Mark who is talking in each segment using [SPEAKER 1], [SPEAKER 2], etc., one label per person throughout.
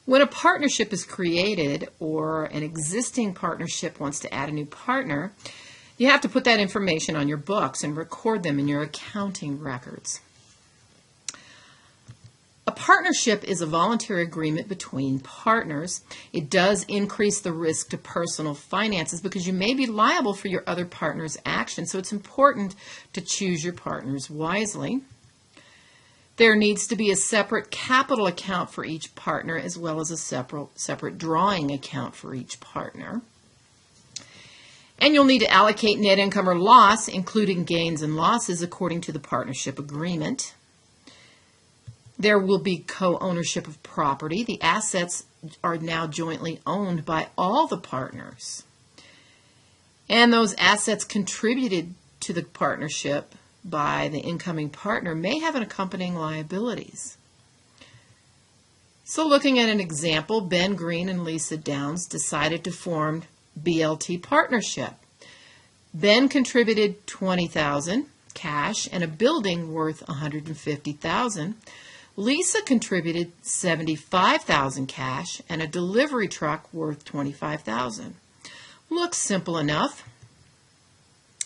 [SPEAKER 1] When a partnership is created or an existing partnership wants to add a new partner, you have to put that information on your books and record them in your accounting records. A partnership is a voluntary agreement between partners. It does increase the risk to personal finances because you may be liable for your other partner's actions, so it's important to choose your partners wisely. There needs to be a separate capital account for each partner as well as a separate drawing account for each partner. And you'll need to allocate net income or loss, including gains and losses, according to the partnership agreement. There will be co-ownership of property. The assets are now jointly owned by all the partners. And those assets contributed to the partnership by the incoming partner may have an accompanying liabilities. So looking at an example, Ben Green and Lisa Downs decided to form BLT partnership. Ben contributed $20,000 cash and a building worth $150,000. Lisa contributed $75,000 cash and a delivery truck worth $25,000. Looks simple enough.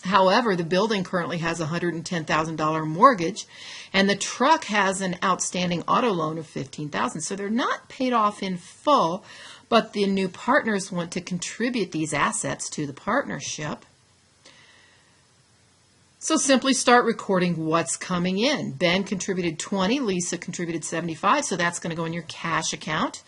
[SPEAKER 1] However, the building currently has a $110,000 mortgage, and the truck has an outstanding auto loan of $15,000. So they're not paid off in full, but the new partners want to contribute these assets to the partnership. So simply start recording what's coming in. Ben contributed $20, Lisa contributed $75, so that's going to go in your cash account.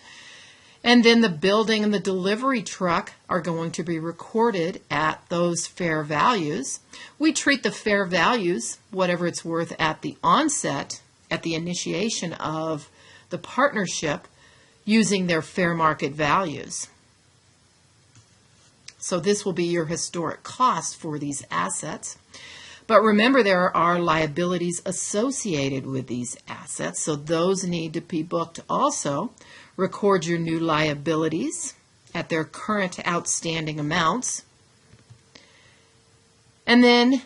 [SPEAKER 1] And then the building and the delivery truck are going to be recorded at those fair values. We treat the fair values, whatever it's worth at the onset, at the initiation of the partnership, using their fair market values. So this will be your historic cost for these assets. But remember, there are liabilities associated with these assets, so those need to be booked also. Record your new liabilities at their current outstanding amounts. And then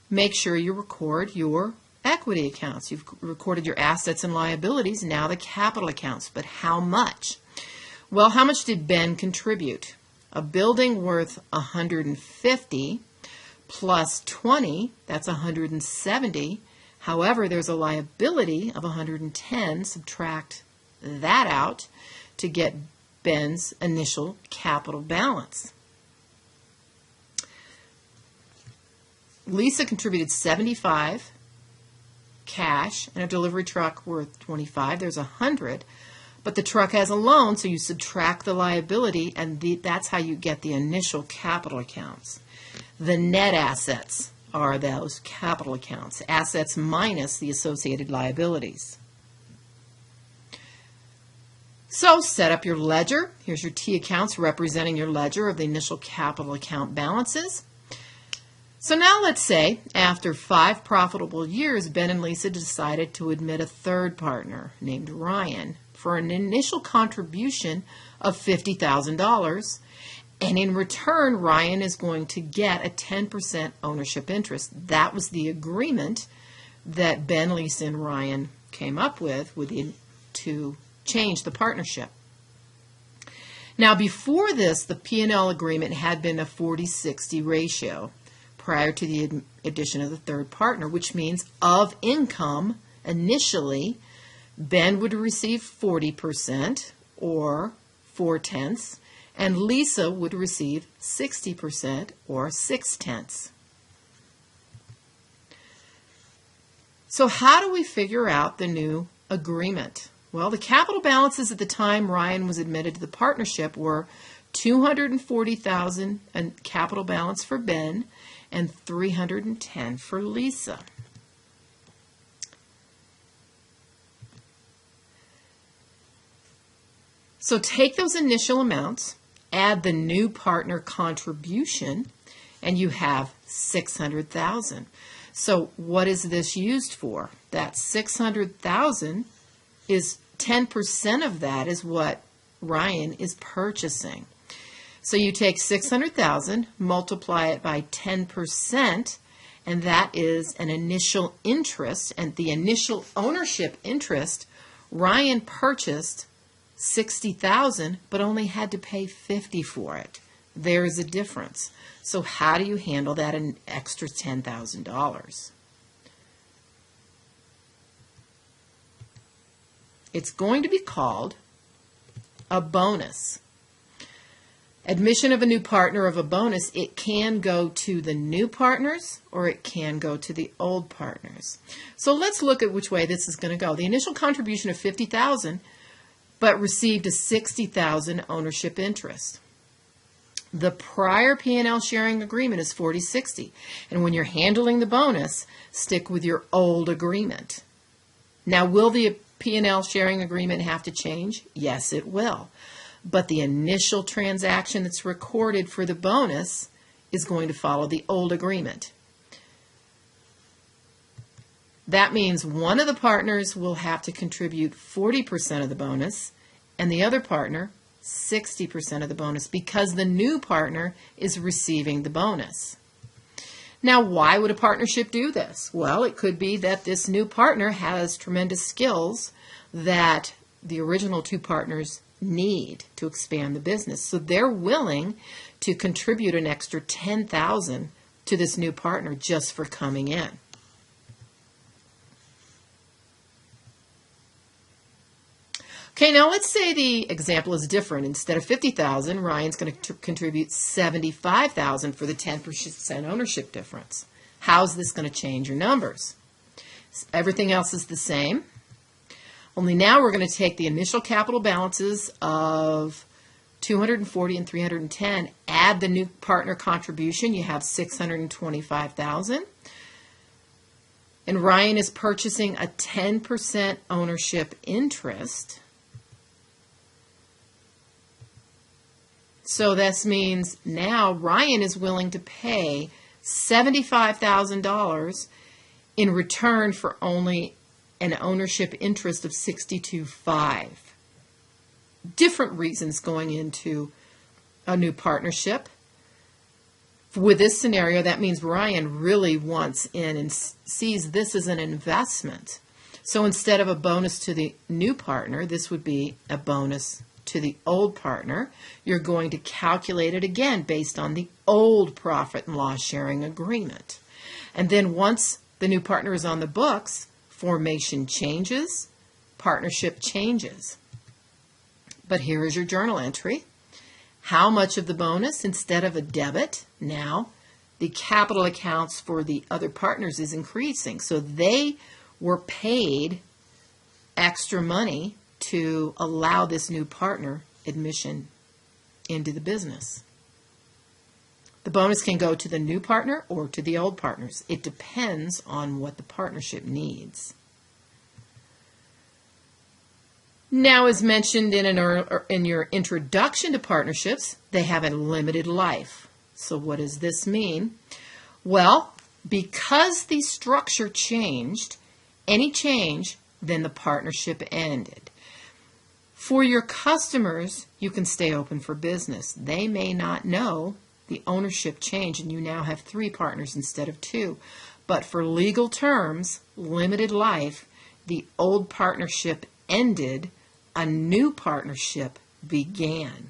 [SPEAKER 1] make sure you record your equity accounts. You've recorded your assets and liabilities, now the capital accounts. But how much? Well, how much did Ben contribute? A building worth $150 plus 20, that's 170. However, there's a liability of 110. Subtract that out to get Ben's initial capital balance. Lisa contributed $75 cash and a delivery truck worth $25. There's 100, but the truck has a loan, so you subtract the liability, and that's how you get the initial capital accounts. The net assets are those capital accounts, assets minus the associated liabilities. So set up your ledger. Here's your T accounts representing your ledger of the initial capital account balances. So now let's say after 5 profitable years, Ben and Lisa decided to admit a third partner named Ryan for an initial contribution of $50,000. And in return, Ryan is going to get a 10% ownership interest. That was the agreement that Ben, Lisa, and Ryan came up with to change the partnership. Now, before this, the P&L agreement had been a 40-60 ratio prior to the addition of the third partner, which means of income, initially, Ben would receive 40% or 4/10, and Lisa would receive 60% or 6/10. So how do we figure out the new agreement? Well, the capital balances at the time Ryan was admitted to the partnership were $240,000 in capital balance for Ben and $310,000 for Lisa. So take those initial amounts, add the new partner contribution, and you have $600,000. So what is this used for? That $600,000 is 10% of that is what Ryan is purchasing. So you take $600,000, multiply it by 10%, and that is an initial interest, and the initial ownership interest Ryan purchased $60,000 but only had to pay $50,000 for it. There's a difference. So how do you handle that an extra $10,000? It's going to be called a bonus. Admission of a new partner of a bonus, it can go to the new partners or it can go to the old partners. So let's look at which way this is going to go. The initial contribution of $50,000 but received a $60,000 ownership interest. The prior P&L sharing agreement is 40-60, and when you're handling the bonus, stick with your old agreement. Now, will the P&L sharing agreement have to change? Yes, it will. But the initial transaction that's recorded for the bonus is going to follow the old agreement. That means one of the partners will have to contribute 40% of the bonus, and the other partner 60% of the bonus, because the new partner is receiving the bonus. Now, why would a partnership do this? Well, it could be that this new partner has tremendous skills that the original two partners need to expand the business. So they're willing to contribute an extra $10,000 to this new partner just for coming in. Okay, now let's say the example is different. Instead of $50,000, Ryan's going to contribute $75,000 for the 10% ownership difference. How's this going to change your numbers? Everything else is the same. Only now we're going to take the initial capital balances of $240,000 and $310,000, add the new partner contribution. You have $625,000. And Ryan is purchasing a 10% ownership interest. So this means now Ryan is willing to pay $75,000 in return for only an ownership interest of $62,500. Different reasons going into a new partnership. With this scenario, that means Ryan really wants in and sees this as an investment. So instead of a bonus to the new partner, this would be a bonus to the old partner. You're going to calculate it again based on the old profit and loss sharing agreement. And then once the new partner is on the books, formation changes, partnership changes. But here is your journal entry. How much of the bonus instead of a debit? Now the capital accounts for the other partners is increasing. So they were paid extra money to allow this new partner admission into the business. The bonus can go to the new partner or to the old partners. It depends on what the partnership needs. Now, as mentioned in your introduction to partnerships, they have a limited life. So what does this mean? Well, because the structure changed, any change, then the partnership ended. For your customers, you can stay open for business. They may not know the ownership change and you now have 3 partners instead of 2. But for legal terms, limited life, the old partnership ended, a new partnership began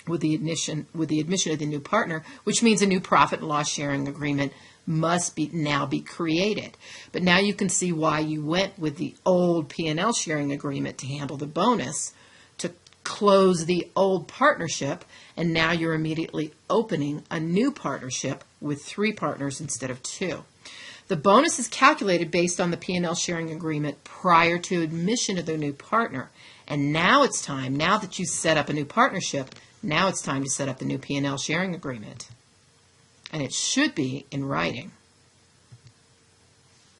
[SPEAKER 1] with the admission of the new partner, which means a new profit and loss sharing agreement must now be created. But now you can see why you went with the old P&L sharing agreement to handle the bonus, to close the old partnership, and now you're immediately opening a new partnership with 3 partners instead of 2. The bonus is calculated based on the P&L sharing agreement prior to admission of the new partner. And now it's time, now that you set up a new partnership, now it's time to set up the new P&L sharing agreement. And it should be in writing.